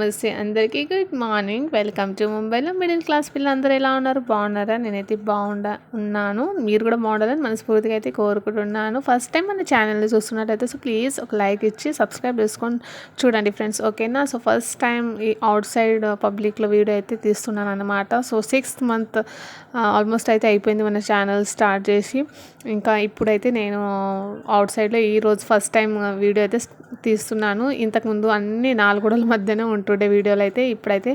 నమస్తే అందరికీ good morning. Welcome to ముంబైలో మిడిల్ క్లాస్ పిల్లలందరూ ఎలా ఉన్నారు? బాగున్నారా? నేనైతే ఉన్నాను. మీరు కూడా బాగుండాలని మనస్ఫూర్తిగా అయితే కోరుకుంటున్నాను. ఫస్ట్ టైం మన ఛానల్ని చూస్తున్నట్టయితే సో ప్లీజ్ ఒక లైక్ ఇచ్చి సబ్స్క్రైబ్ చేసుకొని చూడండి ఫ్రెండ్స్, ఓకేనా? సో ఫస్ట్ టైం ఈ అవుట్ సైడ్ పబ్లిక్లో వీడియో అయితే తీస్తున్నాను అనమాట. సో 6th మంత్ ఆల్మోస్ట్ అయితే అయిపోయింది మన ఛానల్ స్టార్ట్ చేసి. ఇంకా ఇప్పుడైతే నేను అవుట్ సైడ్లో ఈరోజు ఫస్ట్ టైం వీడియో అయితే తీస్తున్నాను. ఇంతకుముందు అన్ని 4 గోడల మధ్యనే ఉంటుండే వీడియోలు అయితే. ఇప్పుడైతే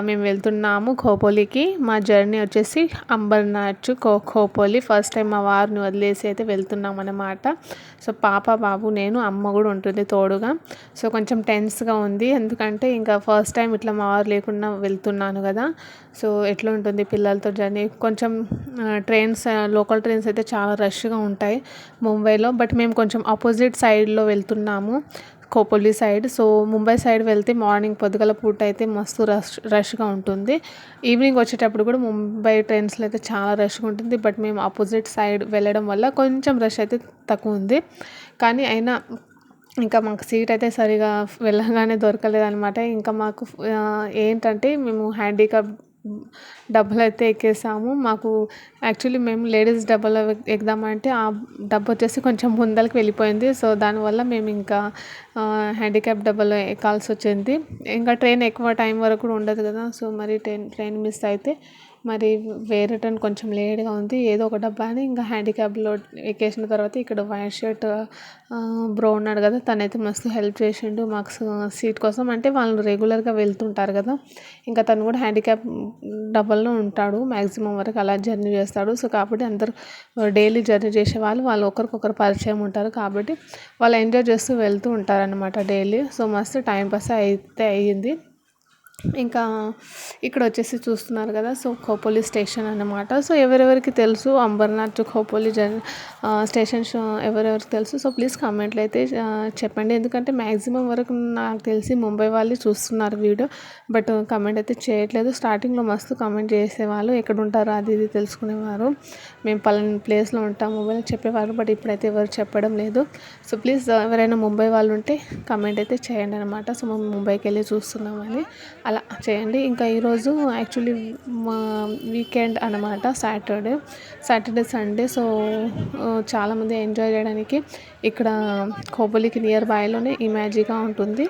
మేము వెళ్తున్నాము ఖోపోలికి. మా జర్నీ వచ్చేసి అంబర్నాథ్ ఖోపోలి. ఫస్ట్ టైం మా వారిని వదిలేసి అయితే వెళ్తున్నాం అన్నమాట. సో పాప బాబు నేను అమ్మ కూడా ఉంటుంది తోడుగా. సో కొంచెం టెన్స్గా ఉంది, ఎందుకంటే ఇంకా ఫస్ట్ టైం ఇట్లా మా వారు లేకుండా వెళ్తున్నాను కదా. సో ఎట్లా ఉంటుంది పిల్లలతో జర్నీ. కొంచెం లోకల్ ట్రైన్స్ అయితే చాలా రష్గా ఉంటాయి ముంబైలో. బట్ మేము కొంచెం ఆపోజిట్ సైడ్లో వెళ్తున్నాము, Khopoli side. So Mumbai side వెళ్తే మార్నింగ్ పొద్దుగల పూట అయితే మస్తు రష్గా ఉంటుంది. ఈవినింగ్ వచ్చేటప్పుడు కూడా ముంబై ట్రైన్స్లో అయితే చాలా రష్గా ఉంటుంది. బట్ మేము ఆపోజిట్ సైడ్ వెళ్ళడం వల్ల కొంచెం రష్ అయితే తక్కువ ఉంది. కానీ అయినా ఇంకా మాకు సీట్ అయితే సరిగా వెళ్ళగానే దొరకలేదనమాట. ఇంకా మాకు ఏంటంటే మేము హ్యాండిక్యాప్ డబ్బులు అయితే ఎక్కేసాము. మాకు యాక్చువల్లీ మేము లేడీస్ డబ్బాలో ఎక్కుదామంటే ఆ డబ్బు వచ్చేసి కొంచెం ముందరికి వెళ్ళిపోయింది. సో దానివల్ల మేము ఇంకా హ్యాండిక్యాప్ డబ్బాలో ఎక్కాల్సి వచ్చింది. ఇంకా ట్రైన్ ఎక్కువ టైం వరకు కూడా ఉండదు కదా. సో మరి ట్రైన్ మిస్ అయితే మరి వేరే ట్రైన్ కొంచెం లేట్గా ఉంది. ఏదో ఒక డబ్బా అని ఇంకా హ్యాండిక్యాప్లో ఎక్కేసిన తర్వాత ఇక్కడ వైట్ షర్ట్ బ్రో ఉన్నాడు కదా, తనైతే మస్తు హెల్ప్ చేసిండు మాకు సీట్ కోసం. అంటే వాళ్ళు రెగ్యులర్గా వెళ్తుంటారు కదా, ఇంకా తను కూడా హ్యాండిక్యాప్ డబ్బాలో ఉంటాడు మ్యాక్సిమం వరకు, అలా జర్నీ చేస్తాడు. సో కాబట్టి అందరూ డైలీ జర్నీ చేసే వాళ్ళు ఒకరికొకరు పరిచయం ఉంటారు కాబట్టి వాళ్ళు ఎంజాయ్ చేస్తూ వెళ్తూ ఉంటారనమాట డైలీ. సో మస్తు టైంపాస్ అయితే అయ్యింది. ఇంకా ఇక్కడ వచ్చేసి చూస్తున్నారు కదా, సో ఖోపోలి స్టేషన్ అన్నమాట. సో ఎవరెవరికి తెలుసు అంబర్నాథ్ టు ఖోపోలి స్టేషన్స్ ఎవరెవరికి తెలుసు? సో ప్లీజ్ కామెంట్లో అయితే చెప్పండి, ఎందుకంటే మ్యాక్సిమం వరకు నాకు తెలిసి ముంబై వాళ్ళు చూస్తున్నారు వీడియో, బట్ కమెంట్ అయితే చేయట్లేదు. స్టార్టింగ్లో మస్తు కమెంట్ చేసేవాళ్ళు, ఎక్కడ ఉంటారు అది ఇది తెలుసుకునేవారు. మేము పలానా ప్లేస్లో ఉంటాం మొబైల్ చెప్పేవారు, బట్ ఇప్పుడైతే ఎవరు చెప్పడం లేదు. సో ప్లీజ్ ఎవరైనా ముంబై వాళ్ళు ఉంటే కమెంట్ అయితే చేయండి అనమాట. సో మేము ముంబైకి వెళ్ళి చూస్తున్నామని అలా చేయండి. ఇంకా ఈరోజు యాక్చువల్లీ మా వీకెండ్ అనమాట, సాటర్డే సండే. సో చాలామంది ఎంజాయ్ చేయడానికి ఇక్కడ ఖోపోలికి నియర్ బైలోనే ఇమాజిగా ఉంటుంది.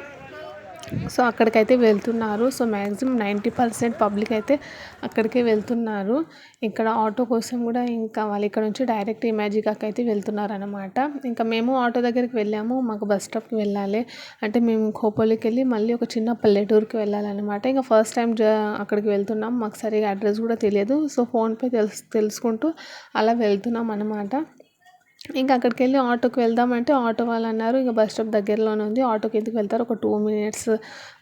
సో అక్కడికైతే వెళ్తున్నారు. సో మ్యాక్సిమం 90% పబ్లిక్ అయితే అక్కడికే వెళ్తున్నారు. ఇక్కడ ఆటో కోసం కూడా ఇంకా వాళ్ళు ఇక్కడ నుంచి డైరెక్ట్ ఇమాజికాకి అయితే వెళ్తున్నారు అనమాట. ఇంకా మేము ఆటో దగ్గరికి వెళ్ళాము, మాకు బస్ స్టాప్కి వెళ్ళాలి అంటే మేము ఖోపోలికి వెళ్ళి మళ్ళీ ఒక చిన్న పల్లెటూరుకి వెళ్ళాలన్నమాట. ఇంకా ఫస్ట్ టైం అక్కడికి వెళ్తున్నాం, మాకు సరిగా అడ్రస్ కూడా తెలియదు. సో ఫోన్పే తెలుసుకుంటూ అలా వెళ్తున్నాం అనమాట. ఇంకా అక్కడికి వెళ్ళి ఆటోకి వెళ్దామంటే ఆటో వాళ్ళు అన్నారు ఇంకా బస్ స్టాప్ దగ్గరలోనే ఉంది, ఆటోకి ఎందుకు వెళ్తారు, ఒక 2 minutes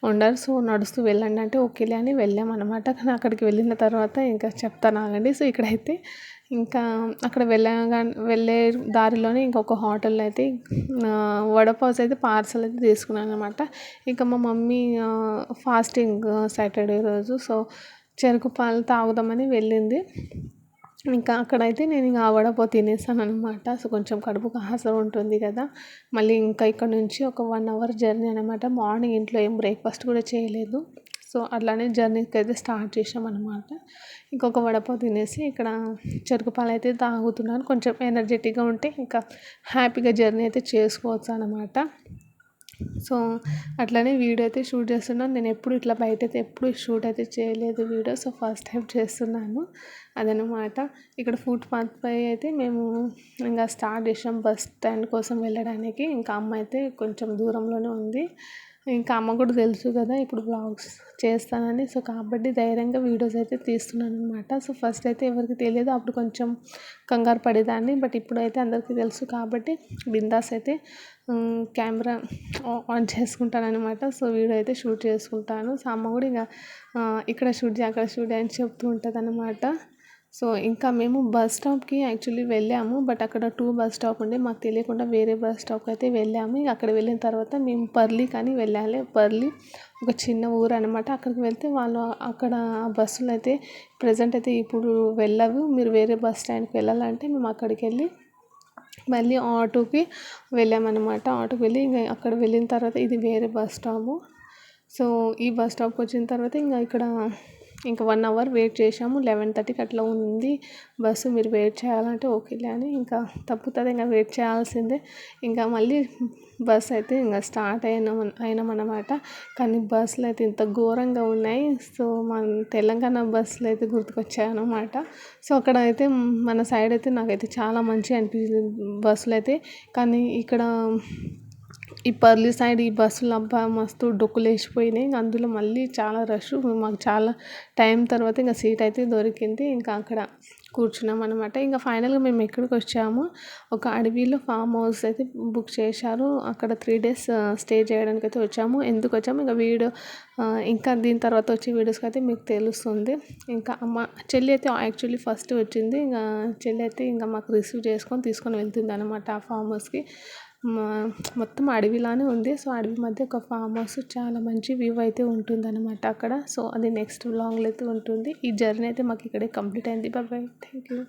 ఉండరు, సో నడుస్తూ వెళ్ళండి అంటే ఓకేలే అని వెళ్ళామన్నమాట. కానీ అక్కడికి వెళ్ళిన తర్వాత ఇంకా చెప్తాను ఆగండి. సో ఇక్కడైతే ఇంకా అక్కడ వెళ్ళే దారిలోనే ఇంకొక హోటల్లో అయితే వడపావ్స్ అయితే పార్సల్ అయితే తీసుకున్నాను అనమాట. ఇంకా మా మమ్మీ ఫాస్టింగ్ సాటర్డే రోజు, సో చెరుకు పాలు తాగుదామని వెళ్ళింది. ఇంకా అక్కడైతే నేను ఇంకా ఆ వడపావ్ తినేసాను అనమాట. సో కొంచెం కడుపుకు ఆసర ఉంటుంది కదా. మళ్ళీ ఇంకా ఇక్కడ నుంచి ఒక 1 hour జర్నీ అనమాట. మార్నింగ్ ఇంట్లో ఏం బ్రేక్ఫాస్ట్ కూడా చేయలేదు. సో అట్లానే జర్నీకి అయితే స్టార్ట్ చేసామన్నమాట. ఇంకొక వడపావ్ తినేసి ఇక్కడ చెరుకు పాలు అయితే తాగుతున్నాను. కొంచెం ఎనర్జెటిక్గా ఉంటే ఇంకా హ్యాపీగా జర్నీ అయితే చేసుకోవచ్చు అనమాట. సో అట్లనే వీడియో అయితే షూట్ చేస్తున్నాను. నేను ఎప్పుడు ఇట్లా బయట అయితే ఎప్పుడు షూట్ అయితే చేయలేదు వీడియో. సో ఫస్ట్ టైం చేస్తున్నాను అదనమాట. ఇక్కడ ఫుట్పాత్ పై అయితే మేము ఇంకా స్టార్ట్ చేసాం బస్ స్టాండ్ కోసం వెళ్ళడానికి. ఇంకా అమ్మ అయితే కొంచెం దూరంలోనే ఉంది. ఇంకా అమ్మ కూడా తెలుసు కదా ఇప్పుడు బ్లాగ్స్ చేస్తానని, సో కాబట్టి ధైర్యంగా వీడియోస్ అయితే తీస్తున్నాను అనమాట. సో ఫస్ట్ అయితే ఎవరికి తెలియదు, అప్పుడు కొంచెం కంగారు పడేదాన్ని, బట్ ఇప్పుడైతే అందరికీ తెలుసు కాబట్టి బిందాస్ అయితే కెమెరా ఆన్ చేసుకుంటాను అనమాట. సో వీడియో అయితే షూట్ చేసుకుంటాను. సో అమ్మ కూడా ఇంకా ఇక్కడ షూట్ చేయి అక్కడ షూట్ చేయి అని చెప్తూ ఉంటుంది అనమాట. సో ఇంకా మేము బస్ స్టాప్కి యాక్చువల్లీ వెళ్ళాము, బట్ అక్కడ 2 బస్ స్టాప్ ఉండే, మాకు తెలియకుండా వేరే బస్ స్టాప్కి అయితే వెళ్ళాము. అక్కడ వెళ్ళిన తర్వాత మేము పర్లి కానీ వెళ్ళాలి. పర్లి ఒక చిన్న ఊరు అనమాట. అక్కడికి వెళ్తే వాళ్ళు అక్కడ బస్సులు అయితే ప్రజెంట్ అయితే ఇప్పుడు వెళ్ళవు, మీరు వేరే బస్ స్టాండ్కి వెళ్ళాలంటే మేము అక్కడికి వెళ్ళి మళ్ళీ ఆటోకి వెళ్ళామన్నమాట. ఆటోకి వెళ్ళి ఇంకా అక్కడ వెళ్ళిన తర్వాత ఇది వేరే బస్ స్టాపు. సో ఈ బస్ స్టాప్కి వచ్చిన తర్వాత ఇక్కడ 1 అవర్ వెయిట్ చేసాము. 11:30కి అట్లా ఉంది బస్సు. మీరు వెయిట్ చేయాలంటే ఓకేలే అని ఇంకా తప్పుతుంది, ఇంకా వెయిట్ చేయాల్సిందే. ఇంకా మళ్ళీ బస్ అయితే ఇంకా స్టార్ట్ అయినామన్నమాట. కానీ బస్సులు అయితే ఇంత ఘోరంగా ఉన్నాయి. సో మన తెలంగాణ బస్సులు అయితే గుర్తుకొచ్చాయన్నమాట. సో అక్కడ అయితే మన సైడ్ అయితే నాకైతే చాలా మంచిగా అనిపించింది బస్సులు అయితే. కానీ ఇక్కడ ఈ పర్లి సైడ్ ఈ బస్సులు అబ్బా మస్తు డొక్కులేసిపోయినాయి. అందులో మళ్ళీ చాలా రష్. మాకు చాలా టైం తర్వాత ఇంకా సీట్ అయితే దొరికింది. ఇంకా అక్కడ కూర్చున్నాం అనమాట. ఇంకా ఫైనల్గా మేము ఎక్కడికి వచ్చాము, ఒక అడవిలో ఫామ్ హౌస్ అయితే బుక్ చేశారు. అక్కడ 3 days స్టే చేయడానికి అయితే వచ్చాము. ఎందుకు వచ్చాము ఇంకా వీడియో ఇంకా దీని తర్వాత వచ్చే వీడియోస్కి అయితే మీకు తెలుస్తుంది. ఇంకా చెల్లి అయితే యాక్చువల్లీ ఫస్ట్ వచ్చింది. ఇంకా చెల్లి అయితే ఇంకా మాకు రిసీవ్ తీసుకొని వెళ్తుంది అనమాట ఆ ఫామ్ హౌస్కి. మొత్తం అడవిలానే ఉంది. సో అడవి మధ్య ఒక ఫామ్ హౌస్, చాలా మంచి వ్యూ అయితే ఉంటుందన్నమాట అక్కడ. సో అది నెక్స్ట్ వ్లాగ్లో అయితే ఉంటుంది. ఈ జర్నీ అయితే మాకు ఇక్కడే కంప్లీట్ అయింది. Bye, thank you.